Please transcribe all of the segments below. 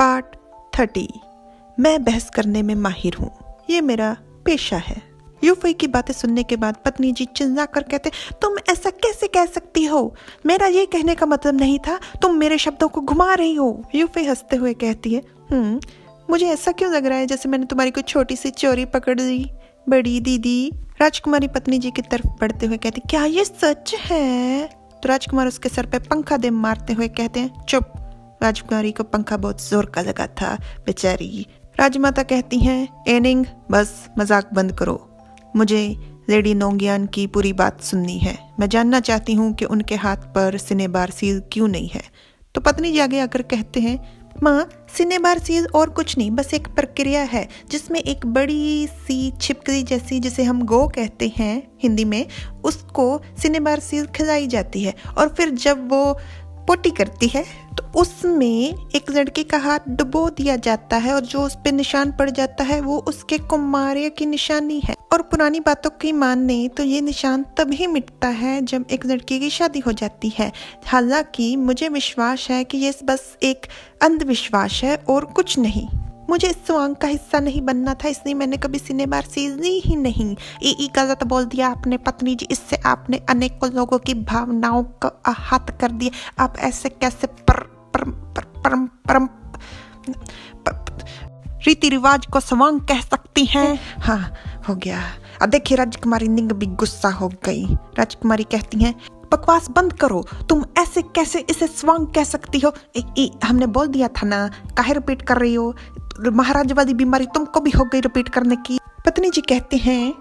Part 30। मैं बहस करने में माहिर हूँ, ये मेरा पेशा है। यूफई की बातें सुनने के बाद पत्नी जी चिल्ला कर कहते, तुम ऐसा कैसे कह सकती हो? मेरा ये कहने का मतलब नहीं था, तुम मेरे शब्दों को घुमा रही हो। यूफई हंसते हुए कहती है, मुझे ऐसा क्यों लग रहा है जैसे मैंने तुम्हारी कोई छोटी सी चोरी पकड़ ली, बड़ी दीदी। राजकुमारी पत्नी जी की तरफ बढ़ते हुए कहती, क्या ये सच है? तो राजकुमार उसके सर पे पंखा दे मारते हुए कहते हैं, चुप। राजकुमारी को पंखा बहुत जोर का लगा था, बेचारी। राजमाता कहती हैं, एनिंग बस मजाक बंद करो, मुझे लेडी नोंगियान की पूरी बात सुननी है। मैं जानना चाहती हूँ कि उनके हाथ पर सिनेबार सील क्यों नहीं है। तो पत्नी जी आगे आकर कहते हैं, माँ सिनेबार सील और कुछ नहीं, बस एक प्रक्रिया है जिसमें एक बड़ी सी छिपकली जैसी, जिसे हम गो कहते हैं हिंदी में, उसको सिनेबार सील खिलाई जाती है और फिर जब वो पोटी करती है तो उसमें एक लड़के का हाथ डुबो दिया जाता है और जो उस पे निशान पड़ जाता है वो उसके कुमार्य की निशानी है। और पुरानी बातों की माने तो ये निशान तभी मिटता है जब एक लड़की की शादी हो जाती है। हालांकि मुझे विश्वास है कि ये बस एक अंधविश्वास है और कुछ नहीं। मुझे इस स्वांग का हिस्सा नहीं बनना था, इसलिए मैंने कभी सिनेबार सील ली ही नहीं। ई गलत बोल दिया आपने पत्नी जी, इससे आपने अनेकों लोगों की भावनाओं को आहत कर दिया। आप ऐसे कैसे रीति रिवाज को स्वांग कह सकती हैं? हाँ हो गया। अब देखिए राजकुमारी निंग भी गुस्सा हो गई। राजकुमारी कहती हैं, बकवास बंद करो, तुम ऐसे कैसे इसे स्वांग कह सकती हो? हमने बोल दिया था ना, काहे रिपीट कर रही हो? महाराज वाली बीमारी तुमको भी हो गई रिपीट करने की। पत्नी जी कहते हैं,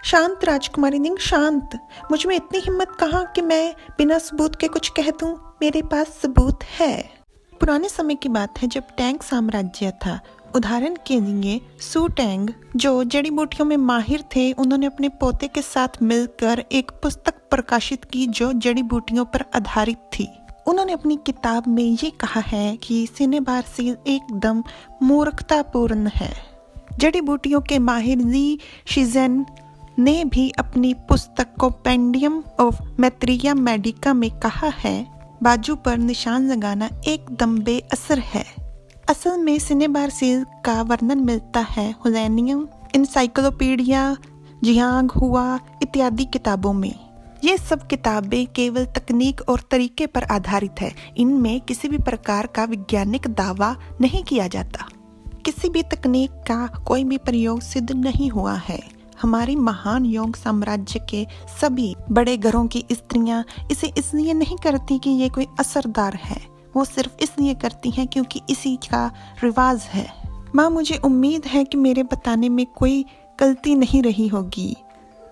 शांत राजकुमारी निंग शांत। मुझ में इतनी हिम्मत कहाँ कि मैं बिना सबूत के कुछ कह दूं। मेरे पास सबूत है। पुराने समय की बात है जब टैंग साम्राज्य था। उदाहरण के लिए सू टैंग जो जड़ी बूटियों में माहिर थे, उन्होंने अपने पोते के साथ मिलकर एक पुस्तक प्रकाशित की जो जड़ी बूटियों पर आधारित थी। उन्होंने अपनी किताब में ये कहा है कि सिनेबार सील एकदम मूर्खतापूर्ण है। जड़ी बूटियों के माहिर ली शिजेन ने भी अपनी पुस्तक कॉम्पेंडियम ऑफ मैत्रिया मेडिका में कहा है, बाजू पर निशान लगाना एकदम बेअसर है। असल में सिनेबार सील का वर्णन मिलता है हुलैनियम, इनसाइक्लोपीडिया, जियांग हुआ इत्यादि किताबों में। ये सब किताबें केवल तकनीक और तरीके पर आधारित है। इनमें किसी भी प्रकार का वैज्ञानिक दावा नहीं किया जाता। किसी भी तकनीक का कोई भी प्रयोग सिद्ध नहीं हुआ है। हमारी महान योग साम्राज्य के सभी बड़े घरों की स्त्रियां इसे इसलिए नहीं करती कि ये कोई असरदार है, वो सिर्फ इसलिए करती हैं क्योंकि इसी का रिवाज है। माँ मुझे उम्मीद है कि मेरे बताने में कोई गलती नहीं रही होगी।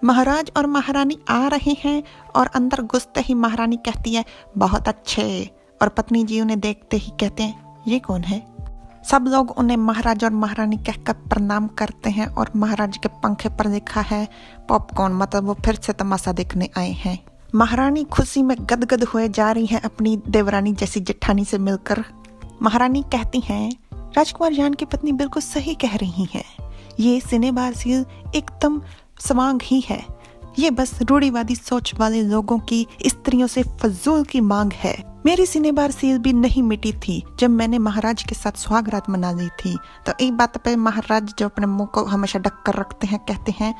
महाराज और महारानी आ रहे हैं और अंदर घुसते ही महारानी कहती है, बहुत अच्छे। और पत्नी जी उन्हें देखते ही कहते हैं, ये कौन है? सब लोग उन्हें महाराज और महारानी कहकर प्रणाम करते हैं और महाराज के पंखे पर लिखा है पॉपकॉर्न, मतलब वो फिर से तमाशा देखने आए हैं। महारानी खुशी में गदगद हुए जा रही है अपनी देवरानी जैसी जेठानी से मिलकर। महारानी कहती हैं, राजकुमार जान की पत्नी बिल्कुल सही कह रही है, ये सिनेबार सील एकदम स्वांग ही है। ये बस रूढ़िवादी सोच वाले लोगों की स्त्रियों से फजूल की मांग है। मेरी सिनेबार सील भी नहीं मिटी थी जब मैंने महाराज के साथ सुहागरात मना ली थी। तो एक बात पे महाराज जो अपने मुंह को हमेशा ढक कर रखते हैं, कहते हैं,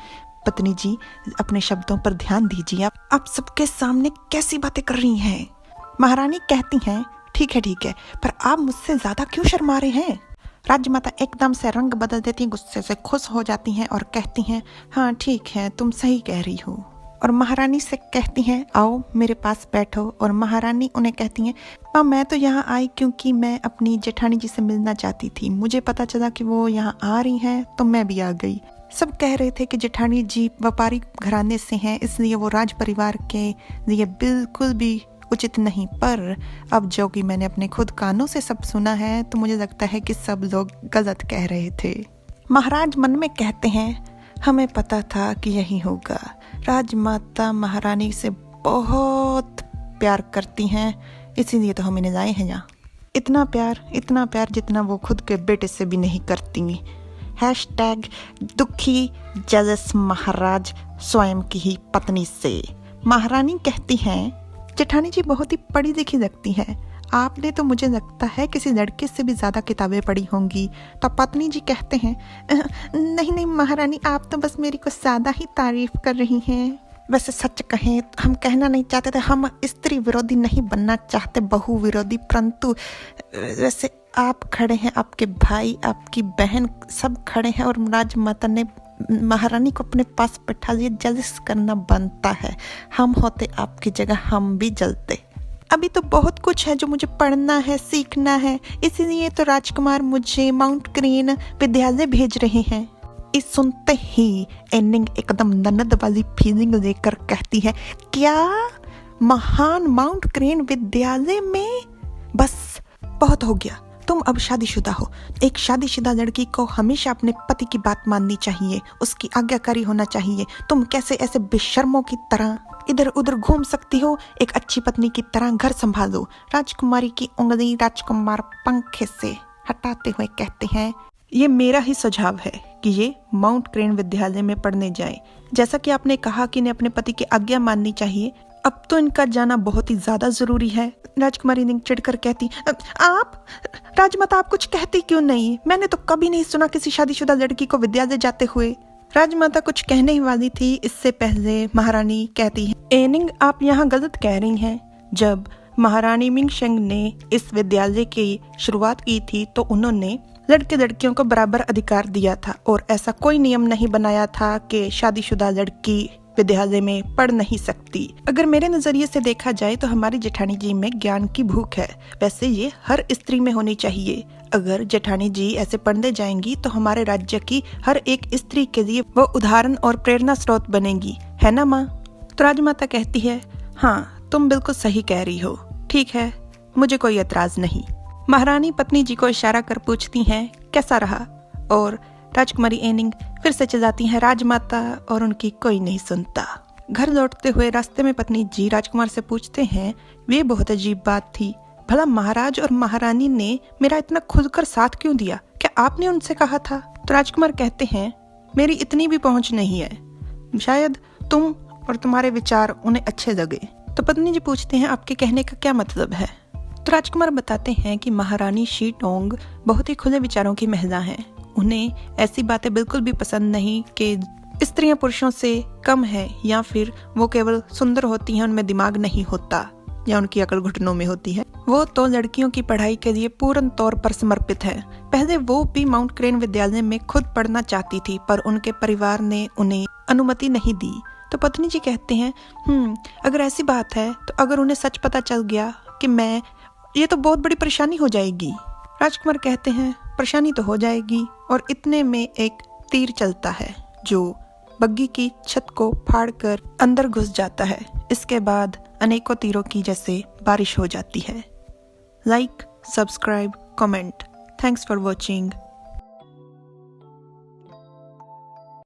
पत्नी जी अपने शब्दों पर ध्यान दीजिए, आप सबके सामने कैसी बातें कर रही हैं। महारानी कहती हैं, ठीक है, पर आप मुझसे ज्यादा क्यों शर्मा रहे हैं? राजमाता एकदम से रंग बदल देती हैं, गुस्से से खुश हो जाती हैं और कहती हैं, हाँ ठीक है, तुम सही कह रही हो। और महारानी से कहती हैं, आओ मेरे पास बैठो। और महारानी उन्हें कहती हैं, माँ मैं तो यहाँ आई क्योंकि मैं अपनी जेठानी जी से मिलना चाहती थी। मुझे पता चला कि वो यहाँ आ रही हैं तो मैं भी आ गई। सब कह रहे थे कि जेठानी जी व्यापारी घराने से हैं, इसलिए वो राज परिवार के लिए बिल्कुल भी उचित नहीं। पर अब जो कि मैंने अपने खुद कानों से सब सुना है तो मुझे लगता है कि सब लोग गलत कह रहे थे। महाराज मन में कहते हैं, हमें पता था कि यही होगा। राजमाता महारानी से बहुत प्यार करती हैं, इसीलिए तो हम इन्हें लाए हैं यहाँ। इतना प्यार जितना वो खुद के बेटे से भी नहीं करती। #दुखी जेलस महाराज स्वयं की ही पत्नी से। महारानी कहती हैं, जेठानी जी बहुत ही पढ़ी लिखी लगती है, आपने तो मुझे लगता है किसी लड़के से भी ज्यादा किताबें पढ़ी होंगी। तो पत्नी जी कहते हैं नहीं नहीं महारानी, आप तो बस मेरी कुछ ज्यादा ही तारीफ कर रही हैं। वैसे सच कहें तो हम कहना नहीं चाहते थे, हम स्त्री विरोधी नहीं बनना चाहते, बहु विरोधी, परंतु वैसे आप खड़े हैं, आपके भाई, आपकी बहन सब खड़े हैं और राजमाता ने महारानी को अपने पास बैठा लिया, जलिस करना बनता है। हम होते आपकी जगह हम भी जलते। अभी तो बहुत कुछ है जो मुझे पढ़ना है, सीखना है, इसीलिए तो राजकुमार मुझे माउंट क्रेन विद्यालय भेज रहे हैं। इस सुनते ही एनिंग एकदम ननद वाली फीलिंग लेकर कहती है, क्या महान माउंट क्रेन विद्यालय में? बस बहुत हो गया, तुम अब शादीशुदा हो। एक शादीशुदा लड़की को हमेशा अपने पति की बात माननी चाहिए, उसकी आज्ञाकारी होना चाहिए। तुम कैसे ऐसे बेशर्मों की तरह इधर उधर घूम सकती हो? एक अच्छी पत्नी की तरह घर संभालो। राजकुमारी की उंगली राजकुमार पंखे से हटाते हुए कहते हैं, ये मेरा ही सुझाव है कि ये माउंट क्रेन विद्यालय में पढ़ने जाए। जैसा कि आपने कहा कि इन्हें अपने पति की आज्ञा माननी चाहिए, अब तो इनका जाना बहुत ही ज्यादा जरूरी है। राजकुमारी ने चिढ़कर कहती, आप राजमाता, आप कुछ कहती क्यों नहीं? मैंने तो कभी नहीं सुना किसी शादीशुदा लड़की को विद्यालय जाते हुए। राजमाता कुछ कहने ही वाली थी, इससे पहले महारानी कहती है, एनिंग आप यहाँ गलत कह रही हैं। जब महारानी मिंगशेंग ने इस विद्यालय की शुरुआत की थी तो उन्होंने लड़के लड़कियों को बराबर अधिकार दिया था और ऐसा कोई नियम नहीं बनाया था कि शादीशुदा लड़की विद्यालय में पढ़ नहीं सकती। अगर मेरे नजरिए से देखा जाए तो हमारी जेठानी जी में ज्ञान की भूख है। वैसे ये हर स्त्री में होनी चाहिए। अगर जेठानी जी ऐसे पढ़ने जाएंगी तो हमारे राज्य की हर एक स्त्री के लिए वो उदाहरण और प्रेरणा स्रोत बनेगी, है ना माँ? तो राजमाता कहती है, हाँ तुम बिल्कुल सही कह रही हो, ठीक है, मुझे कोई एतराज नहीं। महारानी पत्नी जी को इशारा कर पूछती हैं, कैसा रहा? और राजकुमारी एनिंग फिर से चिल्लाती हैं, राजमाता, और उनकी कोई नहीं सुनता। घर लौटते हुए रास्ते में पत्नी जी राजकुमार से पूछते हैं, वे बहुत अजीब बात थी, भला महाराज और महारानी ने मेरा इतना खुलकर साथ क्यों दिया? क्या आपने उनसे कहा था? तो राजकुमार कहते हैं, मेरी इतनी भी पहुंच नहीं है, शायद तुम और तुम्हारे विचार उन्हें अच्छे लगे। तो पत्नी जी पूछते हैं, आपके कहने का क्या मतलब है? तो राजकुमार बताते हैं कि महारानी शीटोंग बहुत ही खुले विचारों की महिला हैं। उन्हें ऐसी बातें बिल्कुल भी पसंद नहीं कि स्त्रियां पुरुषों से कम है या फिर वो केवल सुंदर होती हैं, उनमें दिमाग नहीं होता या उनकी अकल घुटनों में होती है। वो तो लड़कियों की पढ़ाई के लिए पूर्ण तौर पर समर्पित है। पहले वो भी माउंट क्रेन विद्यालय में खुद पढ़ना चाहती थी पर उनके परिवार ने उन्हें अनुमति नहीं दी। तो पत्नी जी कहते हैं, अगर ऐसी बात है तो अगर उन्हें सच पता चल गया कि मैं, ये तो बहुत बड़ी परेशानी हो जाएगी। राजकुमार कहते हैं, परेशानी तो हो जाएगी। और इतने में एक तीर चलता है जो बग्गी की छत को फाड़कर अंदर घुस जाता है। इसके बाद अनेकों तीरों की जैसे बारिश हो जाती है। Like, subscribe, comment. Thanks for watching.